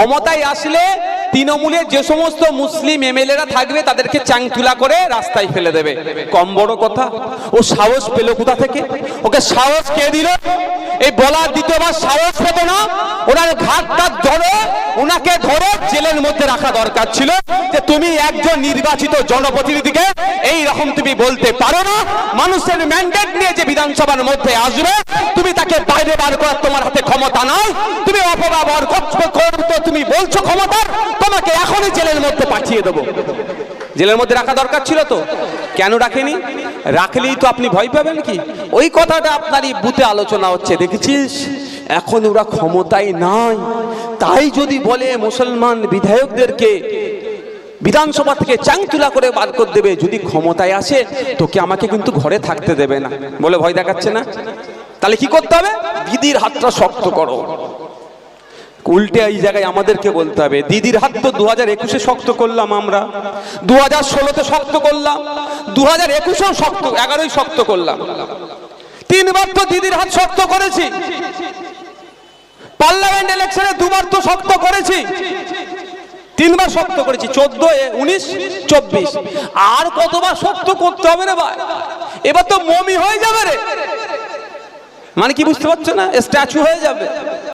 ক্ষমতায় আসলে তৃণমূলের যে সমস্ত মুসলিম এমএলএরা থাকবে তাদেরকে চাংতুলা করে রাস্তায় ফেলে দেবে। কম বড় কথা? ও সাহস পেল কোথা থেকে? ওকে সাহস কে দিল? এই বলার দ্বিতীয়বার সাহস পেত না? ওনার ঘাটটা ধরে ওনাকে ধরে জেলের মধ্যে রাখা দরকার ছিল যে তুমি একজন নির্বাচিত জনপ্রতিনিধিকে এই রকম তুমি বলতে পারো না। মানুষের ম্যান্ডেট নিয়ে যে বিধানসভার মধ্যে আসবে তুমি তাকে বাইরে বার করার তোমার হাতে ক্ষমতা নাই। তুমি অপব্যবহার করতে তুমি বলছো ক্ষমতার, তোমাকে এখনই জেলের মধ্যে পাঠিয়ে দেবো। জেলের মধ্যে রাখা দরকার ছিল তো, কেন রাখেনি? রাখলেই তো আপনি ভয় পাবেন কি? ওই কথাটা আপনারই বুথে আলোচনা হচ্ছে, দেখেছিস এখন ওরা ক্ষমতায় নাই, তাই যদি বলে মুসলমান বিধায়কদেরকে বিধানসভা থেকে চাংতুলা করে বার করে দেবে, যদি ক্ষমতায় আসে তোকে আমাকে কিন্তু ঘরে থাকতে দেবে না বলে ভয় দেখাচ্ছে না। তাহলে কি করতে হবে? দিদির হাতটা শক্ত করো। উল্টে এই জায়গায় আমাদেরকে বলতে হবে দিদির হাত তো 2021-এ শক্ত করলাম, আমরা 2016-তে শক্ত করলাম, 2021-এও শক্ত, 11-ই শক্ত করলাম। 3 বার তো দিদির হাত শক্ত করেছি। পার্লামেন্ট ইলেকশনে 2 বার তো শক্ত করেছি, 3 বার শক্ত করেছি, 14, 19, 24। আর কতবার শক্ত করতে হবে রে ভাই? এবার তো মমি হয়ে যাবে রে। মানে কি বুঝতে পারছো না? স্ট্যাচু হয়ে যাবে।